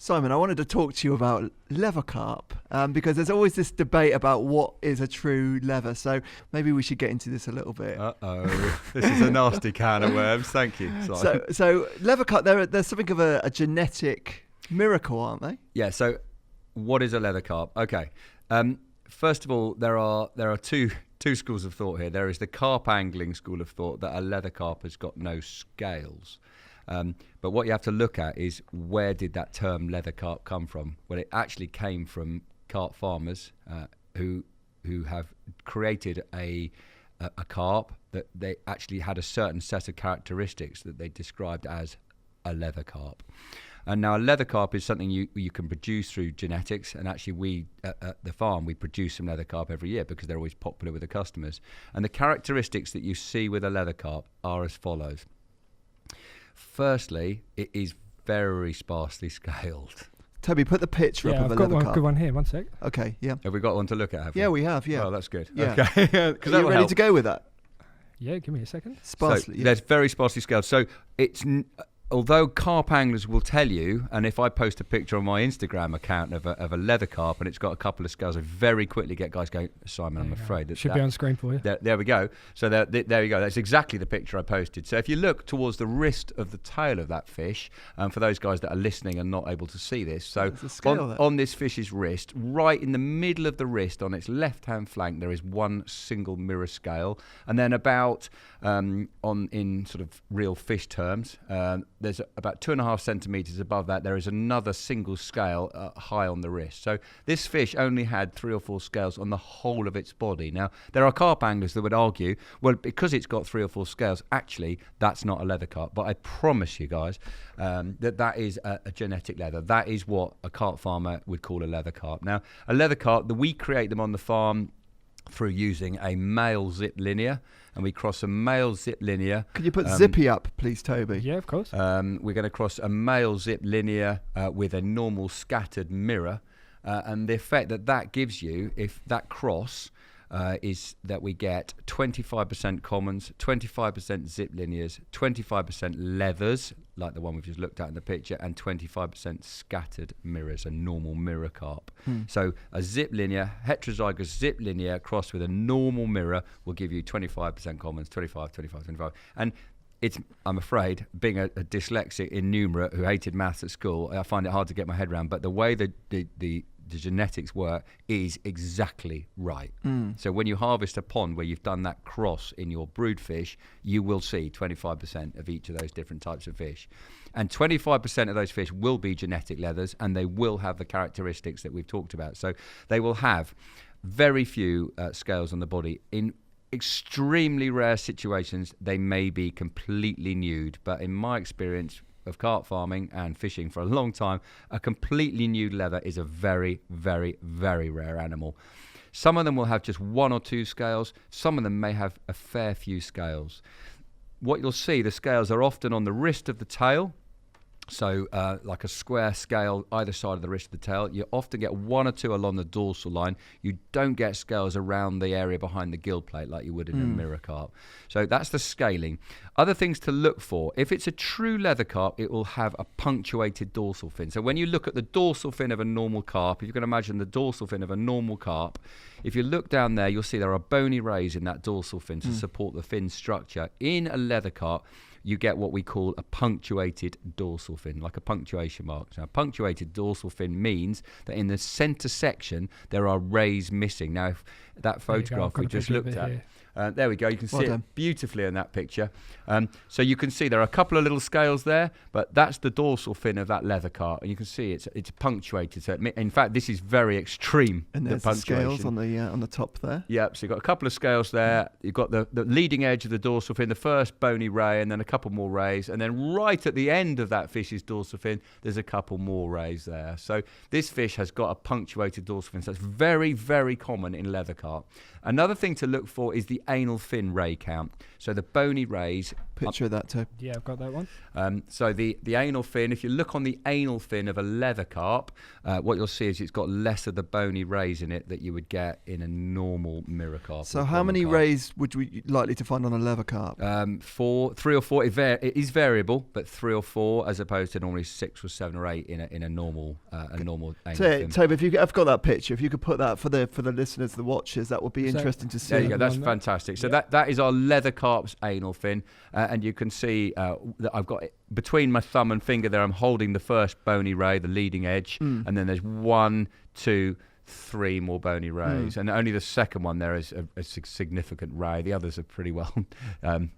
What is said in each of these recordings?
Simon, I wanted to talk to you about leather carp because there's always this debate about what is a true leather. So maybe we should get into this a little bit. This is a nasty can of worms. Thank you. So leather carp, there's something of a genetic miracle, aren't they? Yeah. So what is a leather carp? Okay. First of all, there are two schools of thought here. There is the carp angling school of thought that a leather carp has got no scales. But what you have to look at is, where did that term leather carp come from? Well, it actually came from carp farmers who have created a carp that they actually had a certain set of characteristics that they described as a leather carp. And now a leather carp is something you can produce through genetics, and actually we at the farm, we produce some leather carp every year because they're always popular with the customers. And the characteristics that you see with a leather carp are as follows. Firstly, it is very sparsely scaled. Toby, put the picture up of a leather carp. I've got one good one here. One sec. Okay, yeah. Have we got one to look at? Have we? Yeah, we have, yeah. Oh, that's good. Yeah. Okay. Are you ready to go with that? Yeah, give me a second. Sparsely, There's very sparsely scaled. So it's... Although carp anglers will tell you, and if I post a picture on my Instagram account of a leather carp and it's got a couple of scales, I very quickly get guys going, Simon, I'm afraid that should be on screen for you. There we go. So there you go. That's exactly the picture I posted. So if you look towards the wrist of the tail of that fish, for those guys that are listening and not able to see this, so on this fish's wrist, right in the middle of the wrist, on its left-hand flank, there is one single mirror scale, and then about in sort of real fish terms, there's about 2.5 centimetres above that, there is another single scale high on the wrist. So this fish only had 3 or 4 scales on the whole of its body. Now, there are carp anglers that would argue, well, because it's got 3 or 4 scales, actually, that's not a leather carp. But I promise you guys that is a genetic leather. That is what a carp farmer would call a leather carp. Now, a leather carp, we create them on the farm through using a male zip linear, and we cross a male zip linear. Could you put Zippy up, please, Toby? Yeah, of course. We're going to cross a male zip linear with a normal scattered mirror, and the effect that gives you, if that cross is that we get 25% commons, 25% zip linears, 25% leathers, like the one we've just looked at in the picture, and 25% scattered mirrors, a normal mirror carp. So a zip linear, heterozygous zip linear crossed with a normal mirror will give you 25% commons, 25. And it's, I'm afraid, being a dyslexic innumerate who hated maths at school, I find it hard to get my head around, but the way the genetics work is exactly right. So when you harvest a pond where you've done that cross in your brood fish, you will see 25% of each of those different types of fish. And 25% of those fish will be genetic leathers, and they will have the characteristics that we've talked about. So they will have very few scales on the body. In extremely rare situations, they may be completely nude, but in my experience of carp farming and fishing for a long time, a completely nude leather is a very, very, very rare animal. Some of them will have just 1 or 2 scales. Some of them may have a fair few scales. What you'll see, the scales are often on the wrist of the tail. So like a square scale either side of the wrist of the tail. You often get 1 or 2 along the dorsal line. You don't get scales around the area behind the gill plate like you would in a mirror carp. So that's the scaling. Other things to look for. If it's a true leather carp, it will have a punctuated dorsal fin. So when you look at the dorsal fin of a normal carp, if you can imagine the dorsal fin of a normal carp, if you look down there, you'll see there are bony rays in that dorsal fin to support the fin structure. In a leather carp, you get what we call a punctuated dorsal fin, like a punctuation mark. Now, punctuated dorsal fin means that in the centre section, there are rays missing. Now, if that photograph we just looked at, there we go. You can see it beautifully in that picture. So you can see there are a couple of little scales there, but that's the dorsal fin of that leather carp, and you can see it's punctuated. So in fact, this is very extreme. And there's the scales on the top there. Yep. So you've got a couple of scales there. You've got the leading edge of the dorsal fin, the first bony ray, and then a couple more rays, and then right at the end of that fish's dorsal fin, there's a couple more rays there. So this fish has got a punctuated dorsal fin. So it's very, very common in leather carp. Another thing to look for is the anal fin ray count. So the bony rays picture of that too. Yeah, I've got that one. So the anal fin, if you look on the anal fin of a leather carp, what you'll see is it's got less of the bony rays in it that you would get in a normal mirror carp. So how many rays would we likely to find on a leather carp? 3 or 4. It is variable, but 3 or 4 as opposed to normally 6 or 7 or 8 in a normal anal fin. Toby, I've got that picture. If you could put that for the listeners, the watchers, that would be interesting to see. There you go. That's fantastic. So that is our leather carp's anal fin, and you can see that I've got between my thumb and finger there. I'm holding the first bony ray, the leading edge, and then there's 1, 2, 3 more bony rays, and only the second one there is a significant ray. The others are pretty well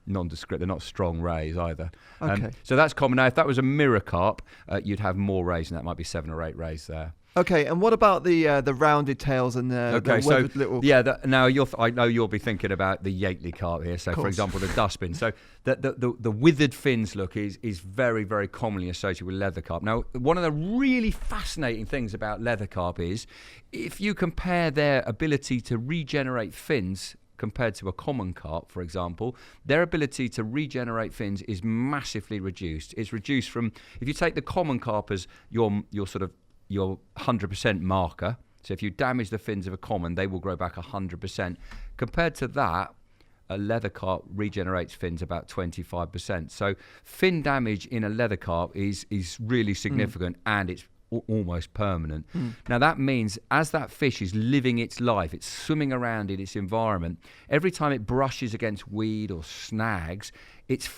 nondescript. They're not strong rays either. Okay. So that's common. Now, if that was a mirror carp, you'd have more rays, and that might be 7 or 8 rays there. Okay, and what about the rounded tails and the little? Yeah, now I know you'll be thinking about the Yateley carp here. So, for example, the dustbin. So the withered fins look is very, very commonly associated with leather carp. Now, one of the really fascinating things about leather carp is if you compare their ability to regenerate fins compared to a common carp, for example, their ability to regenerate fins is massively reduced. It's reduced from, if you take the common carp as your 100% marker, so if you damage the fins of a common, they will grow back 100%. Compared to that, a leather carp regenerates fins about 25%. So fin damage in a leather carp is really significant, and it's almost permanent. Now that means as that fish is living its life, it's swimming around in its environment, every time it brushes against weed or snags, it's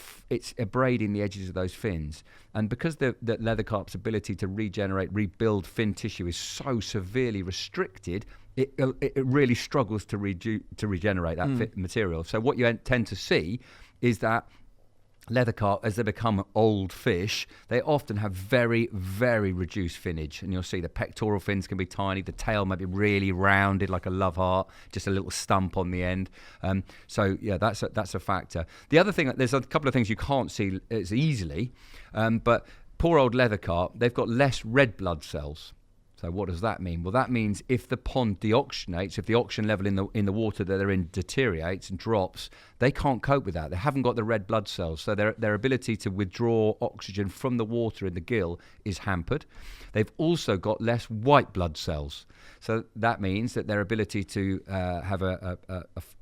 abrading the edges of those fins. And because the leather carp's ability to rebuild fin tissue is so severely restricted, it really struggles to regenerate that fit material. So what you tend to see is that leather carp, as they become old fish, they often have very, very reduced finnage. And you'll see the pectoral fins can be tiny, the tail might be really rounded like a love heart, just a little stump on the end. So yeah, that's a factor. The other thing, there's a couple of things you can't see as easily, but poor old leather carp, they've got less red blood cells. So what does that mean? Well, that means if the pond deoxygenates, if the oxygen level in the water that they're in deteriorates and drops, they can't cope with that. They haven't got the red blood cells, so their ability to withdraw oxygen from the water in the gill is hampered. They've also got less white blood cells, so that means that their ability to have a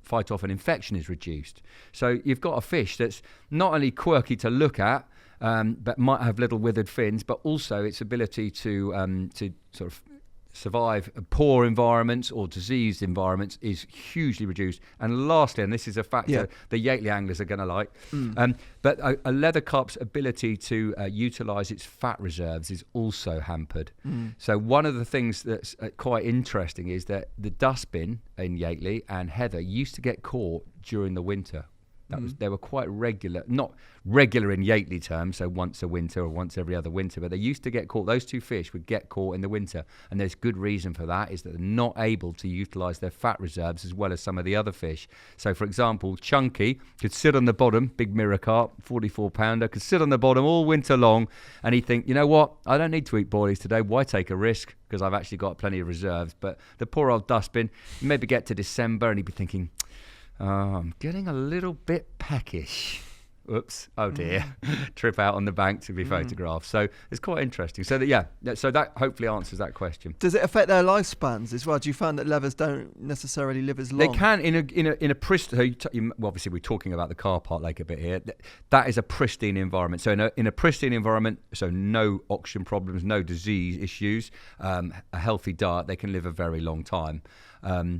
fight off an infection is reduced. So you've got a fish that's not only quirky to look at, but might have little withered fins, but also its ability to sort of survive poor environments or diseased environments is hugely reduced. And lastly, and this is a factor the Yateley anglers are going to like, but a leather carp's ability to utilise its fat reserves is also hampered. So one of the things that's quite interesting is that the dustbin in Yateley and heather used to get caught during the winter. They were quite regular, not regular in Yateley terms, so once a winter or once every other winter, but they used to get caught. Those two fish would get caught in the winter, and there's good reason for that, is that they're not able to utilise their fat reserves as well as some of the other fish. So, for example, Chunky could sit on the bottom, big mirror carp, 44-pounder, could sit on the bottom all winter long, and he'd think, you know what, I don't need to eat boilies today, why take a risk? Because I've actually got plenty of reserves. But the poor old dustbin, maybe get to December, and he'd be thinking, I'm getting a little bit peckish. Oops, oh dear. Trip out on the bank to be photographed. So it's quite interesting. So that hopefully answers that question. Does it affect their lifespans as well? Do you find that leathers don't necessarily live as long? They can in a pristine. Well, obviously we're talking about the car park lake a bit here. That is a pristine environment. So in a pristine environment, so no oxygen problems, no disease issues, a healthy diet, they can live a very long time.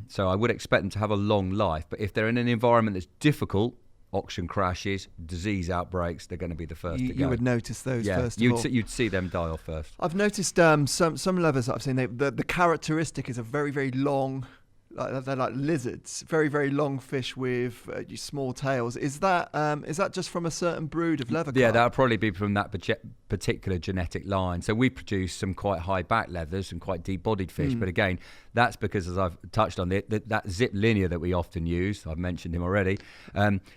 So I would expect them to have a long life. But if they're in an environment that's difficult, oxygen crashes, disease outbreaks, they're going to be the first to go. You would notice those first of all. You'd see them die off first. I've noticed some leathers that I've seen, the characteristic is a very, very long, they're like lizards, very, very long fish with small tails. Is that just from a certain brood of leather carp? Yeah, that would probably be from that particular genetic line. So we produce some quite high back leathers and quite deep-bodied fish, but again, that's because, as I've touched on, that Zip linear that we often use, I've mentioned him already,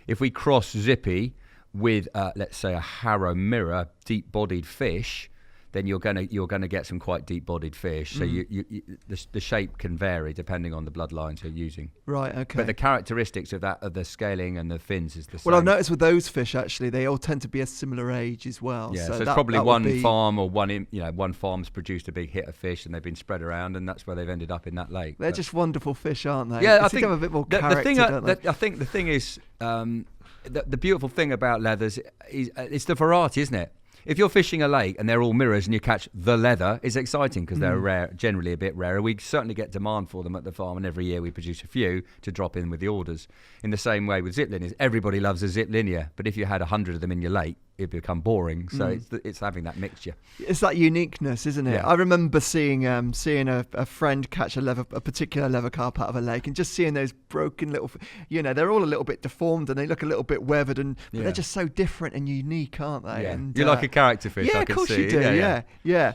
if we cross Zippy with, let's say, a Harrow mirror, deep-bodied fish, then you're gonna get some quite deep-bodied fish. So the shape can vary depending on the bloodlines you're using. Right. Okay. But the characteristics of the scaling and the fins is the same. Well, I've noticed with those fish actually, they all tend to be a similar age as well. Yeah, so it's probably one farm or one farm's produced a big hit of fish, and they've been spread around, and that's where they've ended up in that lake. They're just wonderful fish, aren't they? Yeah, They I seem think to have a bit more the character, thing. don't they? I think the thing is, the beautiful thing about leathers is it's the variety, isn't it? If you're fishing a lake and they're all mirrors and you catch the leather, it's exciting because they're rare, generally a bit rarer. We certainly get demand for them at the farm, and every year we produce a few to drop in with the orders. In the same way with zip linears, everybody loves a zip linear, but if you had 100 of them in your lake, it'd become boring. So it's having that mixture. It's that uniqueness, isn't it? Yeah. I remember seeing a friend catch a particular leather carp out of a lake, and just seeing those broken little, they're all a little bit deformed and they look a little bit weathered, but they're just so different and unique, aren't they? Yeah. And, You're like a character fish. Yeah, I of can course see. you do. Yeah.